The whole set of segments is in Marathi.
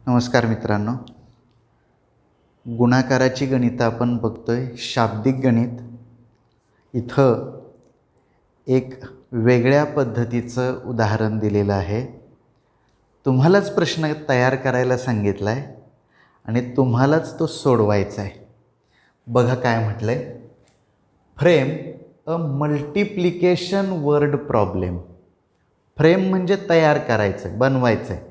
नमस्कार मित्रांनो, गुणाकाराची गणितं आपण बघतोय. शाब्दिक गणित. इथं एक वेगळ्या पद्धतीचं उदाहरण दिलेलं आहे. तुम्हालाच प्रश्न तयार करायला सांगितला आहे आणि तुम्हालाच तो सोडवायचा आहे. बघा काय म्हटलं आहे. फ्रेम अ मल्टिप्लिकेशन वर्ड प्रॉब्लेम. फ्रेम म्हणजे तयार करायचं, बनवायचं आहे.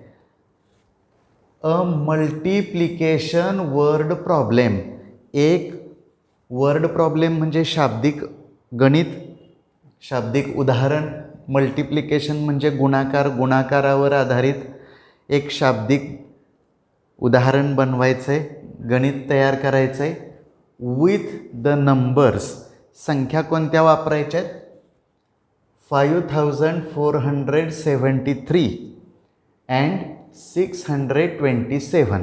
अ मल्टिप्लिकेशन वर्ड प्रॉब्लेम. एक वर्ड प्रॉब्लेम म्हणजे शाब्दिक गणित, शाब्दिक उदाहरण. मल्टिप्लिकेशन म्हणजे गुणाकार, गुणाकारावर आधारित एक शाब्दिक उदाहरण बनवायचं आहे, गणित तयार करायचं आहे. With the numbers. संख्या कोणत्या वापरायच्या आहेत? 5473 अँड 627.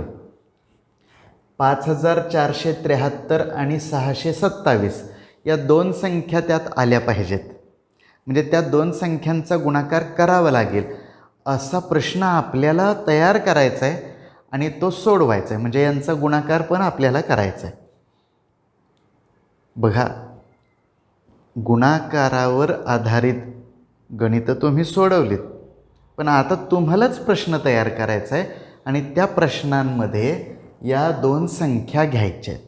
5473 आणि 627 या दोन संख्या त्यात आल्या पाहिजेत. म्हणजे त्या दोन संख्यांचा गुणाकार करावा लागेल असा प्रश्न आपल्याला तयार करायचा आहे आणि तो सोडवायचा आहे. म्हणजे यांचा गुणाकार पण आपल्याला करायचा आहे. बघा, गुणाकारावर आधारित गणितं तुम्ही सोडवलीत, पण आता तुम्हालाच प्रश्न तयार करायचा आहे आणि त्या प्रश्नांमध्ये या दोन संख्या घ्यायच्या आहेत.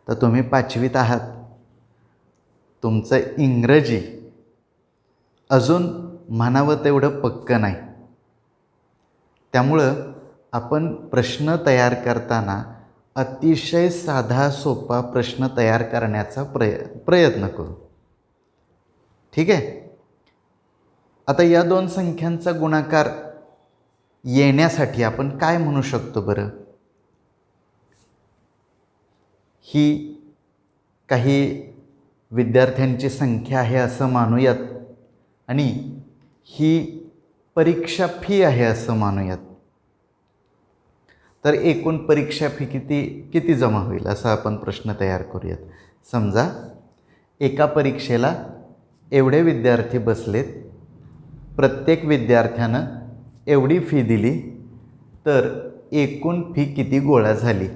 तर तुम्ही 5वीत आहात. तुमचं इंग्रजी अजून म्हणावं तेवढं पक्कं नाही. त्यामुळं आपण प्रश्न तयार करताना अतिशय साधा सोपा प्रश्न तयार करण्याचा प्रयत्न करू. ठीक आहे. आता या दोन संख्यांचा गुणाकार येण्यासाठी आपण काय म्हणू शकतो बरं? ही काही विद्यार्थ्यांची संख्या आहे असं मानूयात आणि ही परीक्षा फी आहे असं मानूयात. तर एकूण परीक्षा फी किती जमा होईल असा आपण प्रश्न तयार करूयात. समजा एका परीक्षेला एवढे विद्यार्थी बसलेत, प्रत्येक विद्यार्थ्यानं एवढी फी दिली, तर एकूण फी किती गोळा झाली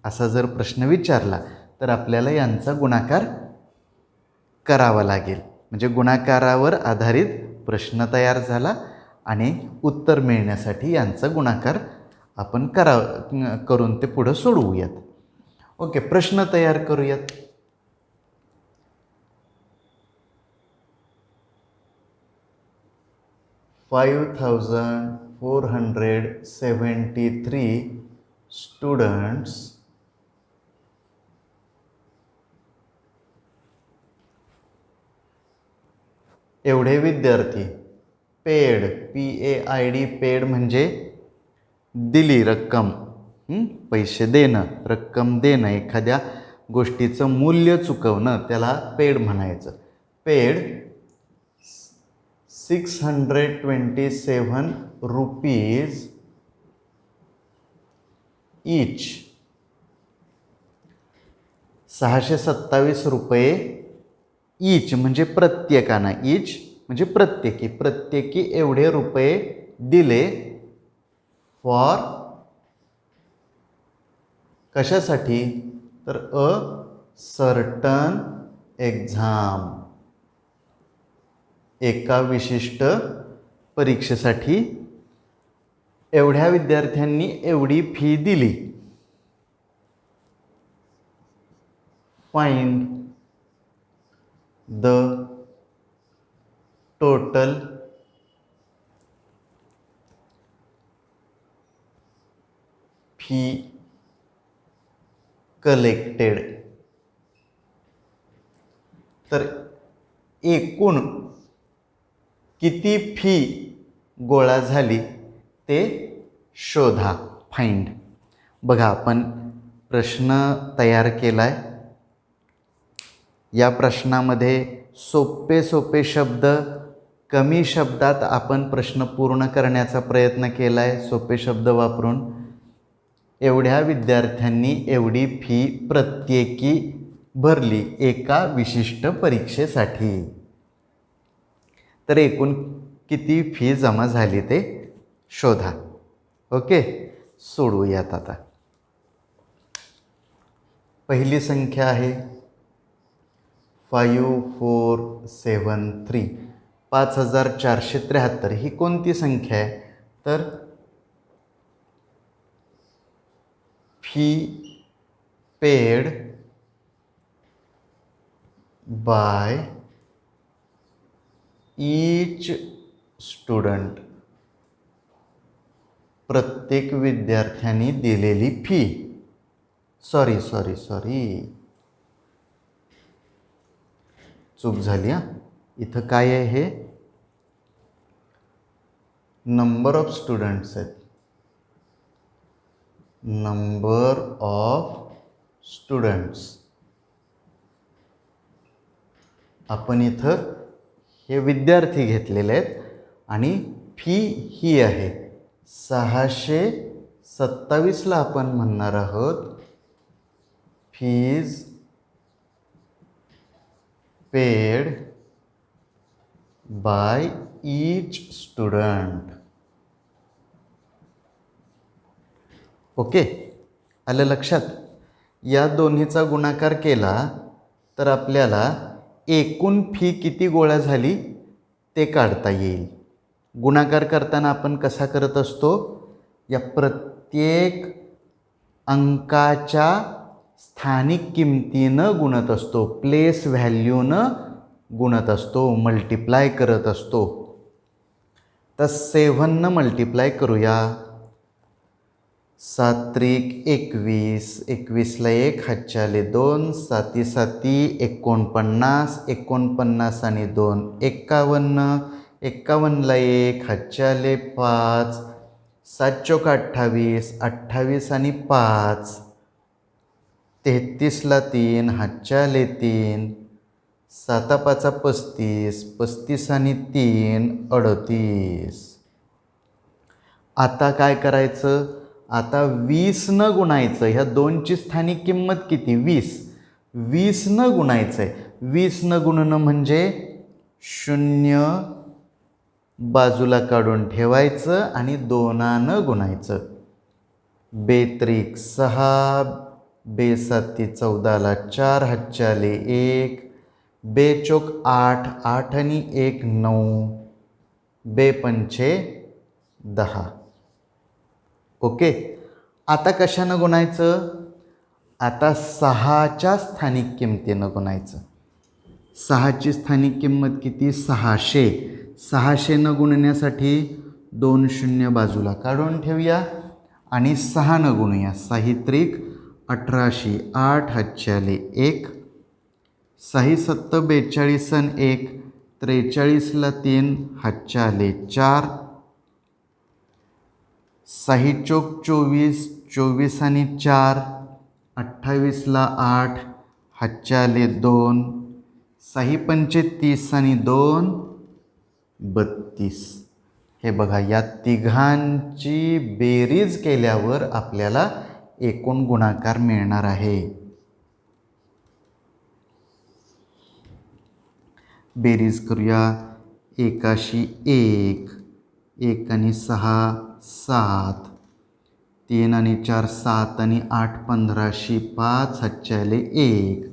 असा जर प्रश्न विचारला तर आपल्याला यांचा गुणाकार करावा लागेल. म्हणजे गुणाकारावर आधारित प्रश्न तयार झाला आणि उत्तर मिळण्यासाठी यांचा गुणाकार आपण करून ते पुढं सोडवूयात. ओके, प्रश्न तयार करूयात. $5,473 स्टुडंट्स एवढे विद्यार्थी पेड, PAID, पेड म्हणजे दिली रक्कम, पैसे देणं, रक्कम देणं, एखाद्या गोष्टीचं मूल्य चुकवणं, त्याला पेड म्हणायचं. Paid $627 each. 627 रुपये ईच म्हणजे प्रत्येकानं. ईच म्हणजे प्रत्येकी एवढे रुपये दिले. फॉर कशासाठी? तर अ सर्टन एक्झाम, एका विशिष्ट परीक्षेसाठी एवढ्या विद्यार्थ्यांनी एवढी फी दिली. Find the total fee collected. तर एकूण किती फी गोळा झाली ते शोधा. फाइंड. बघा, आपण प्रश्न तयार केलाय. या प्रश्नामध्ये सोपे शब्द, कमी शब्दात आपण प्रश्न पूर्ण करण्याचा प्रयत्न केलाय. सोपे शब्द वापरून एवढ्या विद्यार्थ्यांनी एवढी फी प्रत्येकी भरली एका विशिष्ट परीक्षेसाठी. तर एकूण किती फी जमा झाली ते शोधा. ओके, सोडवूयात आता. पहिली संख्या आहे 5473, 5473. ही कोणती संख्या आहे? तर fee paid by each student, प्रत्येक विद्यार्थ्याने दिलेली फी. सॉरी चूक झाली हां. इथं काय आहे? हे नंबर ऑफ स्टुडंट्स आहेत. Number of students. आपण इथं हे विद्यार्थी घेतलेले आहेत आणि फी ही आहे 627ला आपण म्हणणार आहोत fees paid by each student. Okay, आलं लक्षात? या दोन्हीचा गुणाकार केला तर आपल्याला एकूण फी किती गोळा झाली ते काढता येईल. गुणाकार करताना आपण कसा करत असतो? या प्रत्येक अंकाच्या स्थानिक किमतीनं गुणत असतो, प्लेस व्हॅल्यूनं गुणत असतो, मल्टिप्लाय करत असतो. तर 7नं मल्टिप्लाय करूया. 7 त्रिक 21, 21ला 1, हातच्याले 2, 7 7 49, 49 आणि 2 51, 51ला 1, हातच्याले 5, 7 चौक 28, 28 आणि 5, 33ला 3, हातच्याले 3, 7 5 35, 35 आणि 3 38. आता काय करायचं? आता 20नं गुणायचं. ह्या 2ची स्थानिक किंमत किती? 20. 20नं गुणायचं आहे. 20नं गुणणं म्हणजे 0 बाजूला काढून ठेवायचं आणि 2नं गुणायचं. बेत्रिक 6, बेसाती 14ला 4, हातच्याले 1, बेचोक 8, 8 आणि 1 9, बेपंचे 10. ओके, आता कशानं गुणायचं? आता 6च्या स्थानिक किमतीनं गुणायचं. 6ची स्थानिक किंमत किती? 600. 600नं गुणण्यासाठी 2 0 बाजूला काढून ठेवूया आणि 6नं गुणूया. 6 त्रिक 18, 8, हातच्याले 1, 6 7 42 आणि 1, 43ला 3, हातच्याले 4, 6 चौक 24, 24 आणि 4, 28ला 8, हातच्याले 2, 6 पंचे 30 आणि 2 32. हे बघा, या तिघांची बेरीज केल्यावर आपल्याला एकूण गुणाकार मिळणार आहे. बेरीज करूया. 1शी 1, 1 आणि 6 7, 3 आणि 4 7 आणि 8 15शी 5, हातच्याले 1,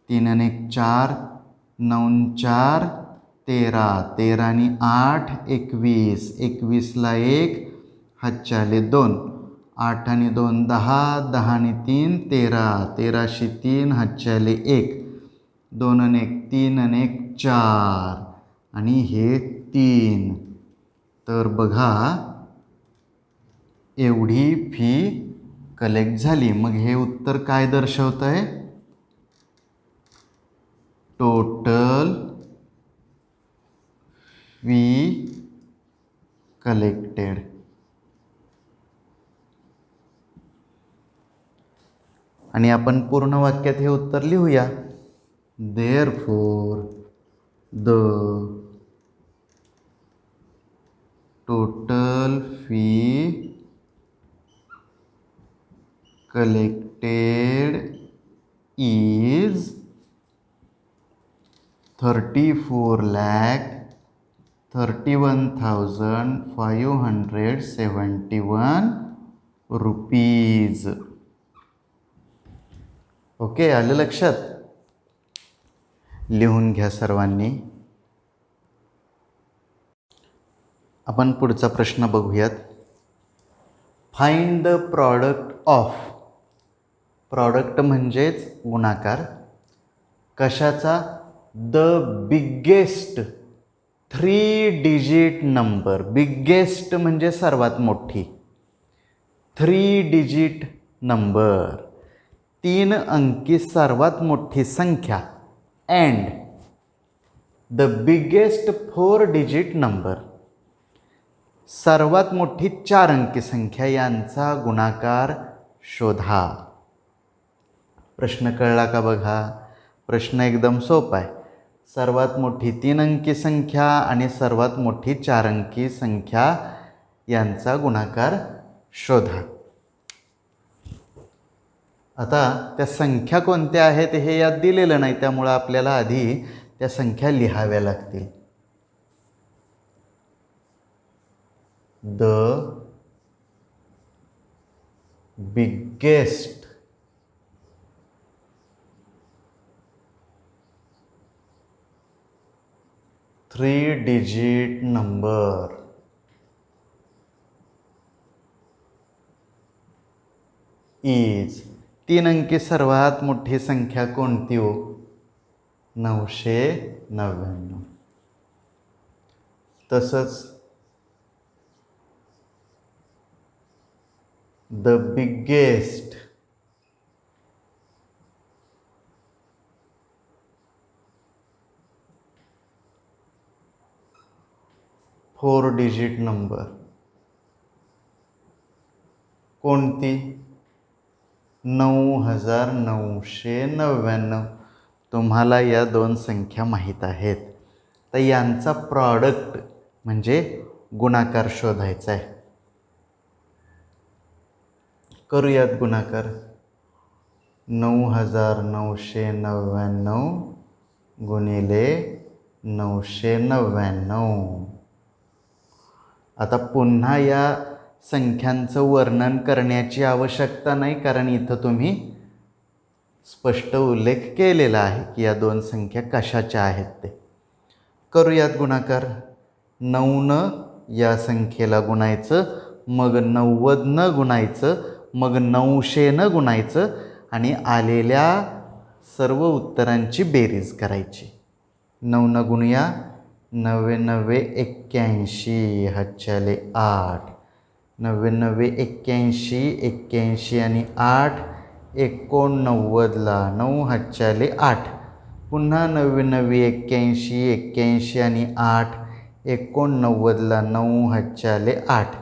3 आणि 4 9 4 13, 13 आणि 8 21, 21ला 1, हातच्याले 2, 8 आणि 2 10, 10 आणि 3 13, 13शी 3, हातच्याले 1, 2 आणि 1 3 आणि 1 4 आणि हे 3. तर बघा, एवढी फी कलेक्ट झाली. मग हे उत्तर काय दर्शवत आहे? Total fee collected. आणि आपण पूर्ण वाक्यात हे उत्तर लिहूया. Therefore, the total fee collected is 34,33,000. 31,571 rupees. Okay, आलं लक्षात? लिहून घ्या सर्वांनी. आपण पुढचा प्रश्न बघूयात. Find the product of. Product म्हणजेच गुणाकार. कशाचा? The biggest 3 digit number. Biggest म्हणजे सर्वात मोठी. 3 डिजिट नंबर, 3 अंकी सर्वात मोठी संख्या. And the biggest 4 digit number, सर्वात मोठी 4 अंकी संख्या यांचा गुणाकार शोधा. प्रश्न कळला का बघा? प्रश्न एकदम सोपा आहे. सर्वात मोठी 3 अंकी संख्या आणि सर्वात मोठी 4 अंकी संख्या यांचा गुणाकार शोधा. आता त्या संख्या कोणत्या आहेत हे यात दिलेलं नाही, त्यामुळं आपल्याला आधी त्या संख्या लिहाव्या लागतील. The biggest 3 digit number is. 3 अंकी सर्वात मोठी संख्या कोणती हो? 999. तसंच द बिगेस्ट 4 डिजिट नंबर कोणती? 9,999. तुम्हाला या 2 संख्या माहीत आहेत. तर यांचा प्रॉडक्ट म्हणजे गुणाकार शोधायचा आहे. करूयात गुणाकार. 9,999 गुणिले 999. आता पुन्हा या संख्यांचं वर्णन करण्याची आवश्यकता नाही, कारण इथं तुम्ही स्पष्ट उल्लेख केलेला आहे की या 2 संख्या कशाच्या आहेत ते. करूयात गुणाकार. 9 या संख्येला गुणायचं, मग 90 गुणायचं, मग 900 गुणायचं आणि आलेल्या सर्व उत्तरांची बेरीज करायची. 9 गुणूया 9 9 81, हातच्याले 8. 9 9 81, 81 आणि 8 89ला 9 हातच्याले 8. पुन्हा 9 9 81, 81 आणि 8 89ला 9 हातच्याले 8.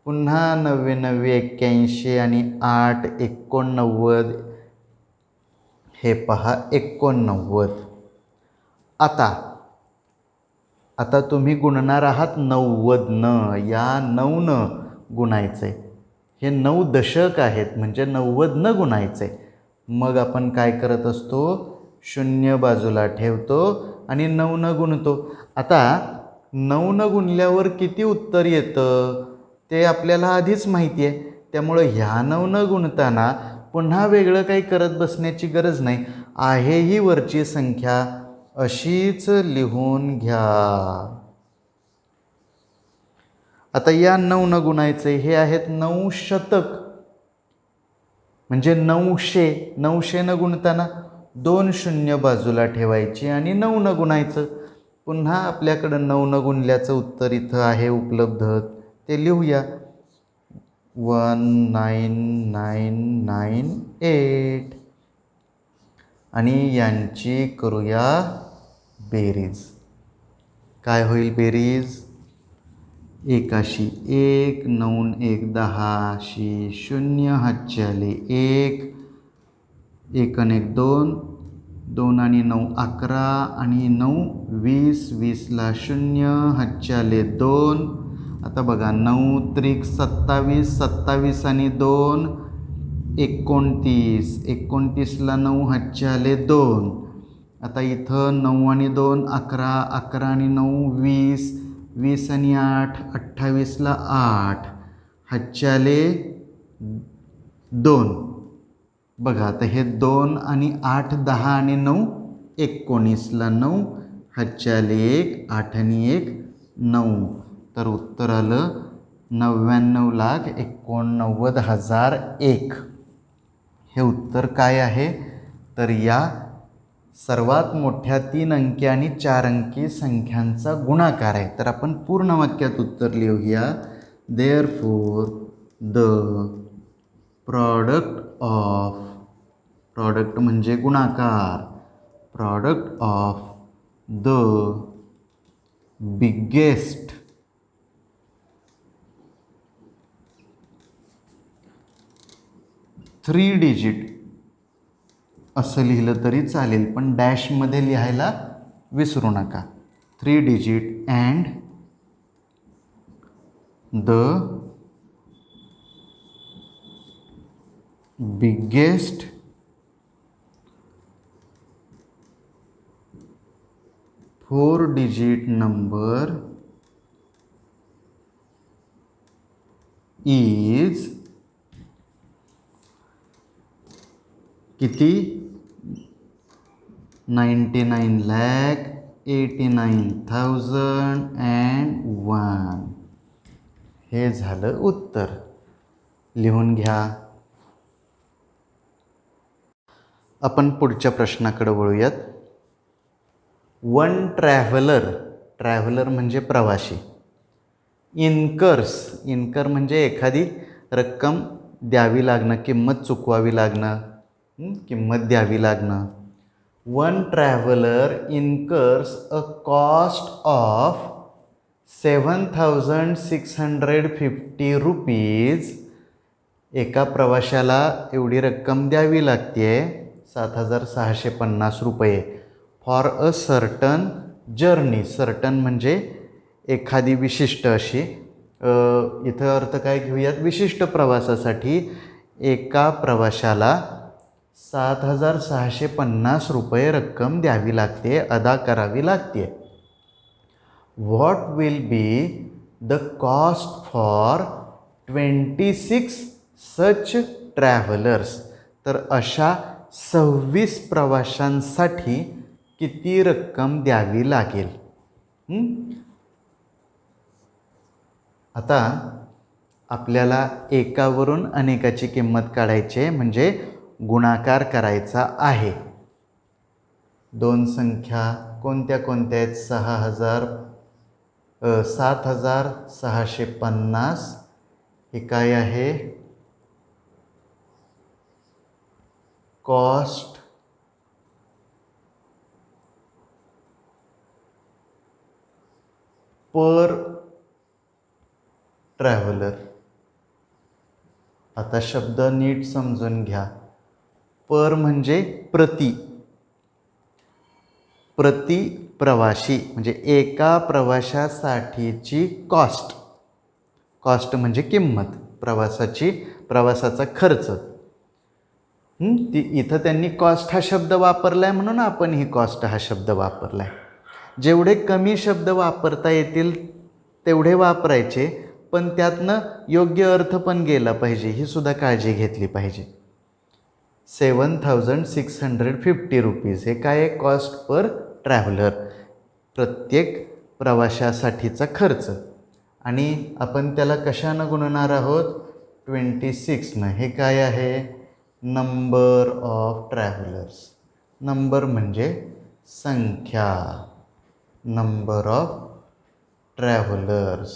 पुन्हा 9 9 81 आणि 8 89. हे पहा 89. आता तुम्ही गुणणार आहात 90. या 9 गुणायचे. हे 9 दशक आहेत म्हणजे 90 गुणायचे. मग आपण काय करत असतो? 0 बाजूला ठेवतो आणि 9 गुणतो. आता 9 गुणल्यावर किती उत्तर येतं ते आपल्याला आधीच माहिती आहे. त्यामुळं ह्या 9 गुणताना पुन्हा वेगळं काही करत बसण्याची गरज नाही. आहे ही वरची संख्या अशीच लिहून घ्या. आता या 9 गुणायचे. हे आहेत 9 शतक म्हणजे 900. 900 गुणताना 2 0 बाजूला ठेवायची आणि 9 गुणायचं. पुन्हा आपल्याकडं 9 गुणल्याचं उत्तर इथं आहे उपलब्ध, ते लिहूया. 19998 आणि यांची करूया बेरीज. काय होईल बेरीज? 81, 1 9 1 10, 0 हातच्याले 1, 1 आणि 1 2, 2 आणि 9 11 आणि 9 20, 20ला 0 हातच्याले 2. आता बघा 9 त्रिक 27, 27 आणि 2 29, 29ला 9 हातच्याले 2. आता इथं 9 आणि 2 11, 11 आणि 9 20, 20 आणि 8 28ला 8 हातच्याले 2. बघा आता हे 2 आणि 8 10 आणि 9 19ला 9 हातच्याले 1 8 आणि 1 9. तर उत्तर आलं 99,89,001. हे उत्तर काय आहे तर या सर्वात मोठ्या 3 अंकी आणि 4 अंकी संख्यांचा गुणाकार आहे. तर आपण पूर्ण वाक्यात उत्तर लिहूया. देअरफॉर द प्रॉडक्ट म्हणजे गुणाकार, product of the biggest three digit असं लिहिलं तरी चालेल, पण डॅशमध्ये लिहायला विसरू नका. 3 digit and the biggest four digit number is किती 99,89,001. हे झालं उत्तर. लिहून घ्या. आपण पुढच्या प्रश्नाकडे वळूयात. वन ट्रॅव्हलर म्हणजे प्रवासी. इनकर म्हणजे एखादी रक्कम द्यावी लागणं, किंमत चुकवावी लागणं, किंमत द्यावी लागणं. One traveller incurs a cost of 7,650 rupees. एका प्रवाशाला एवढी रक्कम द्यावी लागते 7,650 रुपये. For a certain journey. Certain म्हणजे एखादी विशिष्ट अशी, इथं अर्थ काय घेऊयात, विशिष्ट प्रवासासाठी एका प्रवाशाला 7,650 रुपये रक्कम द्यावी लागते, अदा करावी लागते. What will be the cost for 26 such travellers. तर अशा 26 प्रवाशांसाठी किती रक्कम द्यावी लागेल. आता आपल्याला एकावरून अनेकाची किंमत काढायची म्हणजे गुणाकार करायचा आहे. दोन संख्या कोणत्या कोणत्या आहेत. 7,650 हे काय आहे, कॉस्ट पर ट्रॅव्हलर. आता शब्द नीट समजून घ्या. पर म्हणजे प्रति प्रवाशी म्हणजे एका प्रवाशासाठीची कॉस्ट म्हणजे किंमत, प्रवासाचा खर्च. इथं त्यांनी कॉस्ट हा शब्द वापरलाय म्हणून आपण ही कॉस्ट हा शब्द वापरलाय. जेवढे कमी शब्द वापरता येतील तेवढे वापरायचे, पण त्यातनं योग्य अर्थ पण गेला पाहिजे, ही सुद्धा काळजी घेतली पाहिजे. 7,650 रुपीज हे काय आहे, कॉस्ट पर ट्रॅव्हलर, प्रत्येक प्रवाशासाठीचा खर्च. आणि आपण त्याला कशानं गुणणार आहोत, 26नं. हे काय आहे, नंबर ऑफ ट्रॅव्हलर्स. नंबर म्हणजे संख्या, नंबर ऑफ ट्रॅव्हलर्स,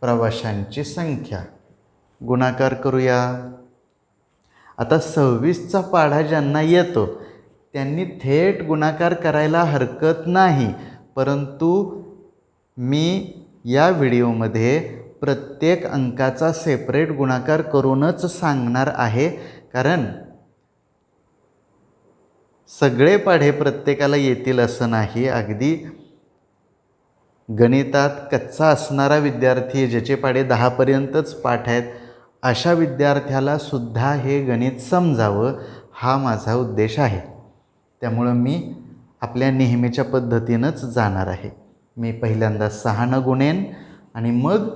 प्रवाशांची संख्या. गुणाकार करूया. आता 26चा पाढा ज्यांना येतो त्यांनी थेट गुणाकार करायला हरकत नाही, परंतु मी या व्हिडिओमध्ये प्रत्येक अंकाचा सेपरेट गुणाकार करूनच सांगणार आहे, कारण सगळे पाढे प्रत्येकाला येतील असं नाही. अगदी गणितात कच्चा असणारा विद्यार्थी, ज्याचे पाढे 10पर्यंतच पाठ आहेत, अशा विद्यार्थ्याला सुद्धा हे गणित समजावं हा माझा उद्देश आहे. त्यामुळं मी आपल्या नेहमीच्या पद्धतीनंच जाणार आहे. मी पहिल्यांदा 6 गुणेन आणि मग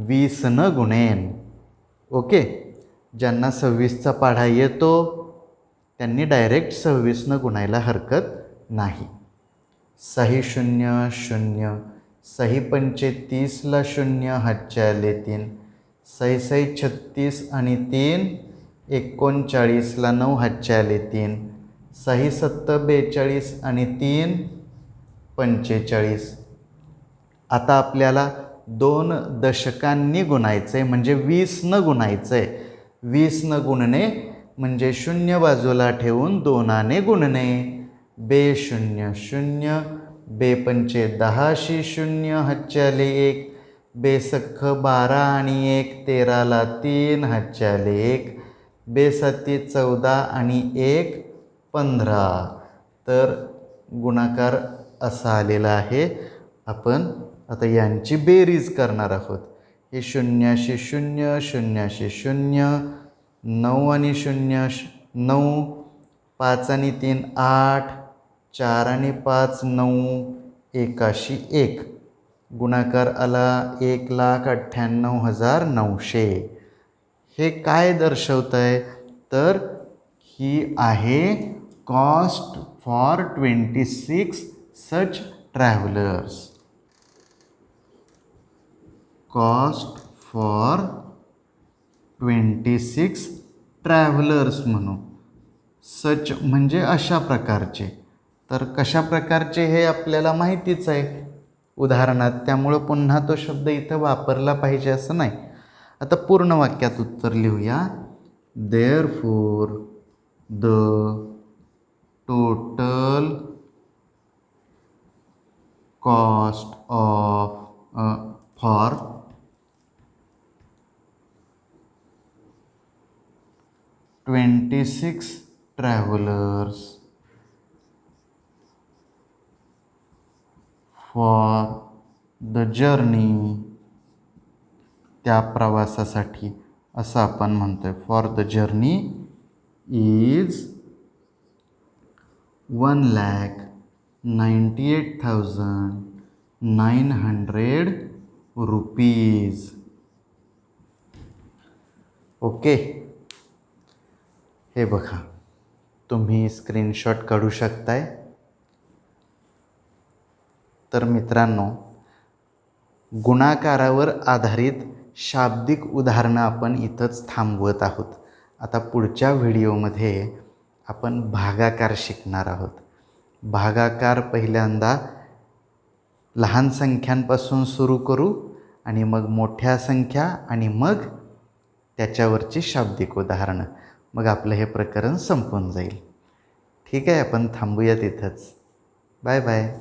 20 गुणेन. ओके. ज्यांना 26चा पाढा येतो त्यांनी डायरेक्ट 26 गुणायला हरकत नाही. 6 0 0, 6 पंचे 30ला 0, हातचे आले 3, 6 6 36 आणि 3 39ला 9, हातचे आले 3, 6 7 42 आणि 3 45. आता आपल्याला 2 दशकांनी गुणायचं आहे, म्हणजे 20 गुणायचं आहे. 20 गुणणे म्हणजे 0 बाजूला ठेवून 2 गुणणे. बे 0 0, बे पंचे 10 0, हातचे आले 1, बे सख्ख 12 आणि 1 13ला 3, हातचे आले 1, बे 7 14 आणि 1 15. तर गुणाकार असा आलेला आहे. आपण आता यांची बेरीज करणार आहोत. हे 0 0 0 0, 9 आणि 0 9, 5 आणि 3 8, 4 आणि 5 9, 1 1. गुणाकार आला 1,98,900. हे काय दर्शवत आहे तर ही आहे cost for 26 such travellers. Cost for 26 travellers म्हणू. सच म्हणजे अशा प्रकारचे. तर कशा प्रकारचे हे आपल्याला माहितीच आहे उदाहरणात, त्यामुळं पुन्हा तो शब्द इथं वापरला पाहिजे असं नाही. आता पूर्ण वाक्यात उत्तर लिहूया. Therefore the total cost of for 26 travelers for the journey, त्या प्रवासासाठी असं आपण म्हणतोय. For the journey is 1,98,900 rupees. Okay. हे बघा, तुम्ही स्क्रीनशॉट काढू शकताय. तर मित्रांनो, गुणाकारावर आधारित शाब्दिक उदाहरणं आपण इथंच थांबवत आहोत. आता पुढच्या व्हिडिओमध्ये आपण भागाकार शिकणार आहोत. भागाकार पहिल्यांदा लहान संख्यांपासून सुरू करू आणि मग मोठ्या संख्या आणि मग त्याच्यावरची शाब्दिक उदाहरणं. मग आपलं हे प्रकरण संपून जाईल. ठीक आहे, आपण थांबूया तिथंच. Bye bye.